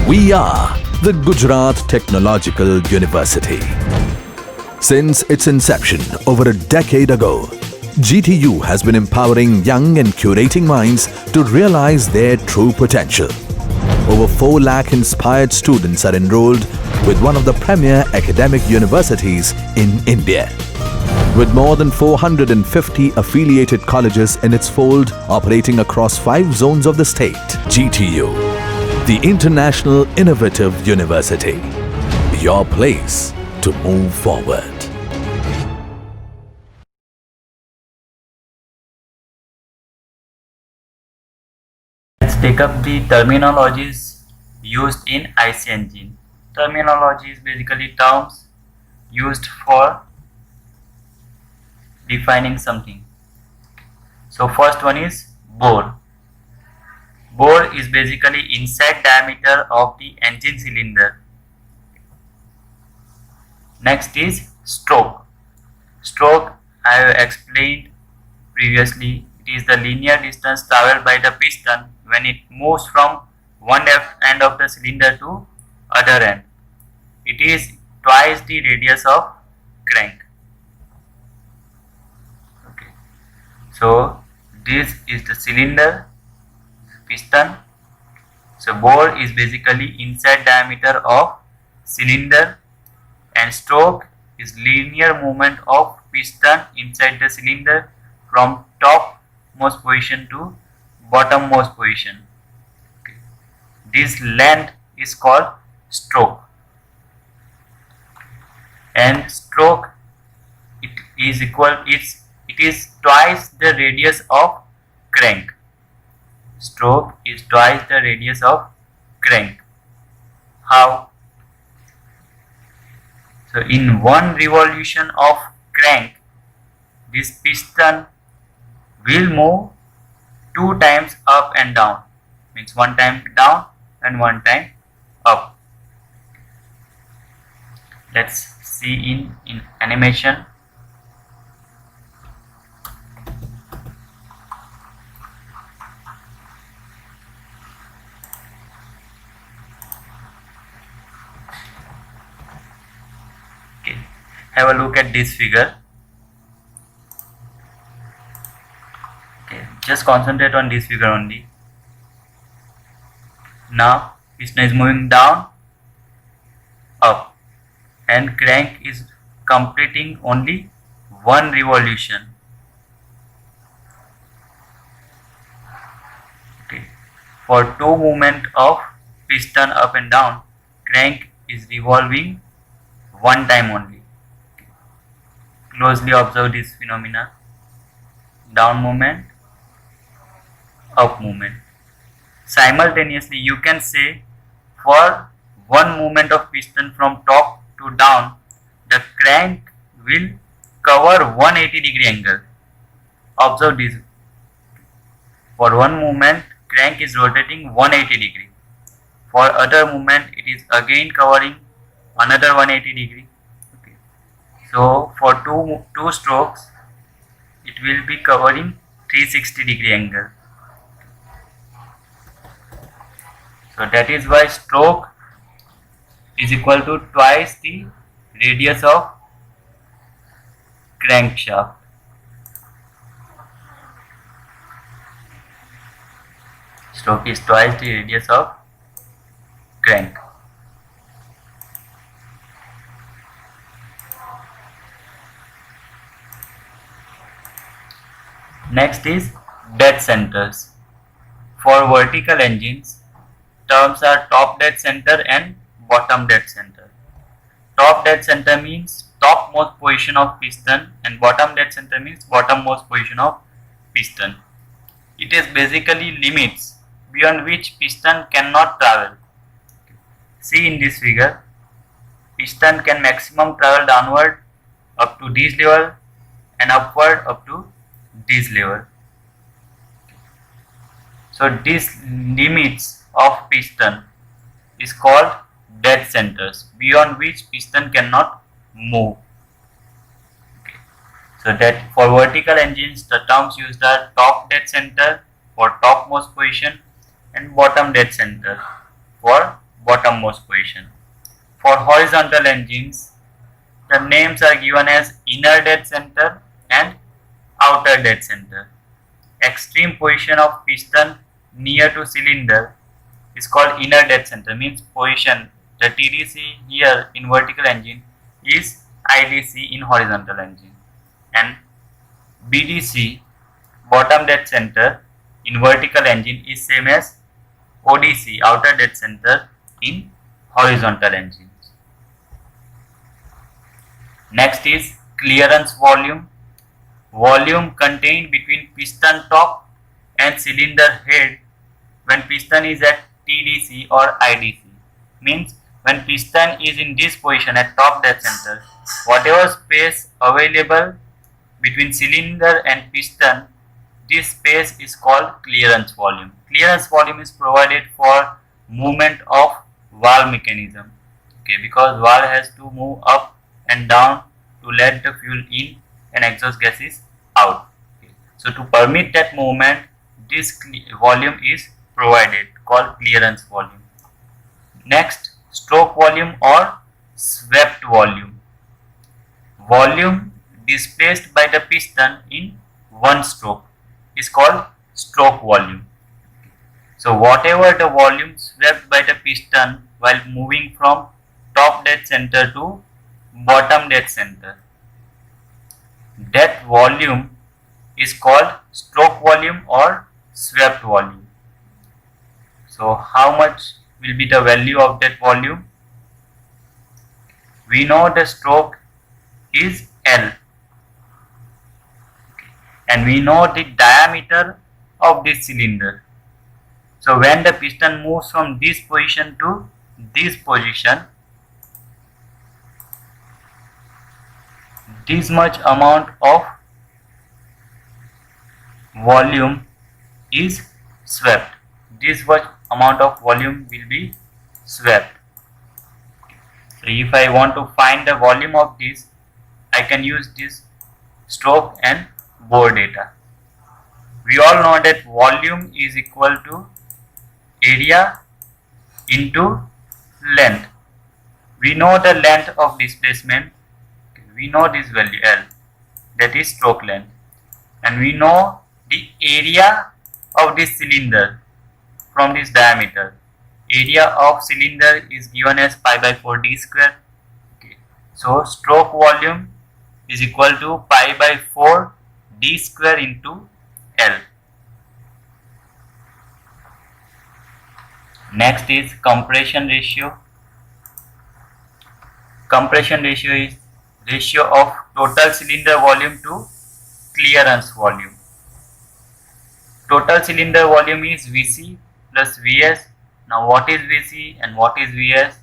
We are the Gujarat Technological University. Since its inception over a decade ago, GTU has been empowering young and curating minds to realize their true potential. Over 4 lakh inspired students are enrolled with one of the premier academic universities in India. With more than 450 affiliated colleges in its fold operating across 5 zones of the state, GTU, the International Innovative University, your place to move forward. Let's take up the terminologies used in IC engine. Terminology is basically terms used for defining something. So first one is bore. Bore is basically inside diameter of the engine cylinder. Next is stroke. Stroke, I have explained previously, it is the linear distance traveled by the piston when it moves from one end of the cylinder to other end. It is twice the radius of crank. Okay. So this is the cylinder, piston. So bore is basically inside diameter of cylinder, and stroke is linear movement of piston inside the cylinder from topmost position to bottommost position. Okay. This length is called stroke, and stroke it is twice the radius of crank. Stroke is twice the radius of crank. How? So in one revolution of crank, this piston will move 2 times up and down, means 1 time down and 1 time up. Let's see in animation. Okay, have a look at this figure. Okay, just concentrate on this figure only. Now piston is moving down, up, and crank is completing only 1 revolution. Okay. For 2 movement of piston up and down, crank is revolving 1 time only. Okay. Closely observe this phenomena. Down movement, up movement. Simultaneously, you can say for 1 movement of piston from top to down, the crank will cover 180-degree angle. Observe this. For 1 movement, crank is rotating 180-degree. For other movement, it is again covering another 180-degree. Okay. So for two strokes, it will be covering 360-degree angle. So that is why stroke is equal to twice the radius of crankshaft. Stroke is twice the radius of crank. Next is dead centers. For vertical engines, terms are top dead center and bottom dead center. Top dead center means topmost position of piston, and bottom dead center means bottommost position of piston. It is basically limits beyond which piston cannot travel. See in this figure, piston can maximum travel downward up to this level and upward up to this level. So these limits of piston is called dead centers, beyond which piston cannot move. Okay. So that for vertical engines, the terms used are top dead center for topmost position and bottom dead center for bottommost position. For horizontal engines, the names are given as inner dead center and outer dead center. Extreme position of piston near to cylinder is called inner dead center, means position. The TDC here in vertical engine is IDC in horizontal engine, and BDC, bottom dead center, in vertical engine is same as ODC, outer dead center, in horizontal engines. Next is clearance volume. Volume contained between piston top and cylinder head when piston is at TDC or IDC. Means when piston is in this position at top dead center, whatever space available between cylinder and piston, this space is called clearance volume. Clearance volume is provided for movement of valve mechanism. Okay, because valve has to move up and down to let the fuel in and exhaust gases out. Okay. So to permit that movement, this volume is provided, called clearance volume. Next, stroke volume or swept volume. Volume displaced by the piston in one stroke is called stroke volume. So whatever the volume swept by the piston while moving from top dead center to bottom dead center, that volume is called stroke volume or swept volume. So how much will be the value of that volume? We know the stroke is L, and we know the diameter of this cylinder. So when the piston moves from this position to this position, this much amount of volume is swept. This much amount of volume will be swept. So if I want to find the volume of this, I can use this stroke and bore data. We all know that volume is equal to area into length. We know the length of displacement. We know this value L, that is stroke length, and we know the area of this cylinder from this diameter. Area of cylinder is given as pi by 4 d square. Okay. So stroke volume is equal to pi by 4 d square into L. Next is compression ratio. Compression ratio is ratio of total cylinder volume to clearance volume. Total cylinder volume is Vc plus Vs. Now what is Vc and what is Vs?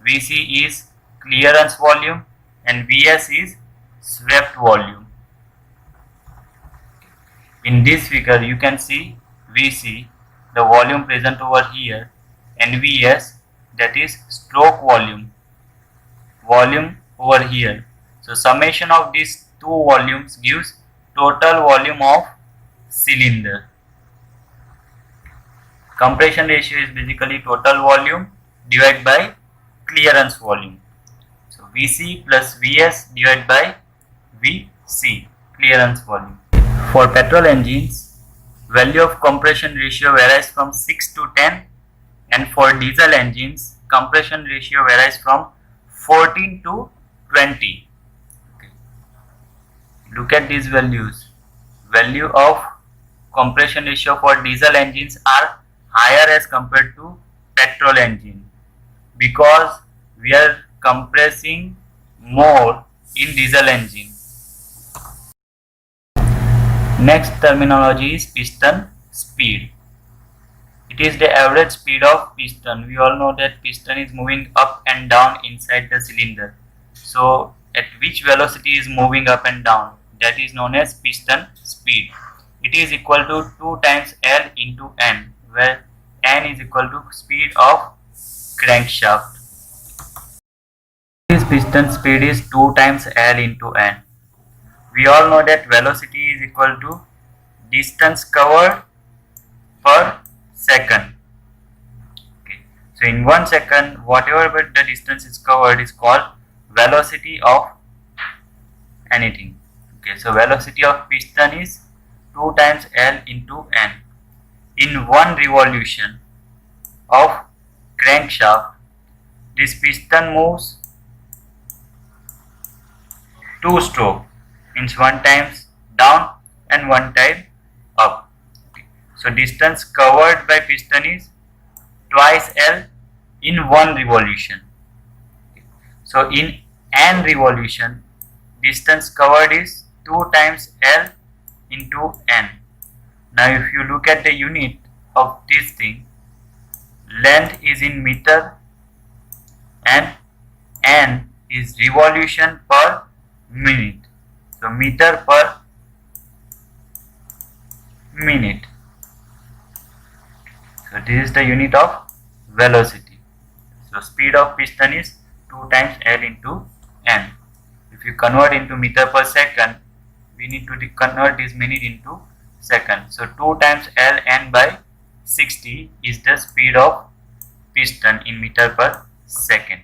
Vc is clearance volume and Vs is swept volume. In this figure you can see Vc, the volume present over here, and Vs, that is stroke volume over here. So summation of these two volumes gives total volume of cylinder. Compression ratio is basically total volume divided by clearance volume. So Vc plus Vs divided by Vc, clearance volume. For petrol engines, value of compression ratio varies from 6 to 10, and for diesel engines, compression ratio varies from 14 to 20. Okay. Look at these values. Value of compression ratio for diesel engines are higher as compared to petrol engine, because we are compressing more in diesel engine. Next terminology is piston speed. It is the average speed of piston. We all know that piston is moving up and down inside the cylinder. So at which velocity is moving up and down, that is known as piston speed. It is equal to 2 times L into N, where N is equal to speed of crankshaft. This piston speed is 2 times L into N. We all know that velocity is equal to distance covered per second. Okay. So in 1 second, whatever the distance is covered is called velocity of anything. Okay, so velocity of piston is 2 times L into N. In one revolution of crankshaft, this piston moves 2 stroke, means 1 times down and 1 time up. Okay. So distance covered by piston is twice L in one revolution. Okay. So in an revolution, distance covered is 2 times L into N. Now if you look at the unit of this thing, length is in meter and N is revolution per minute. So meter per minute. So this is the unit of velocity. So speed of piston is 2 times L into N. If you convert into meter per second, we need to convert this minute into second. So 2 times Ln by 60 is the speed of piston in meter per second.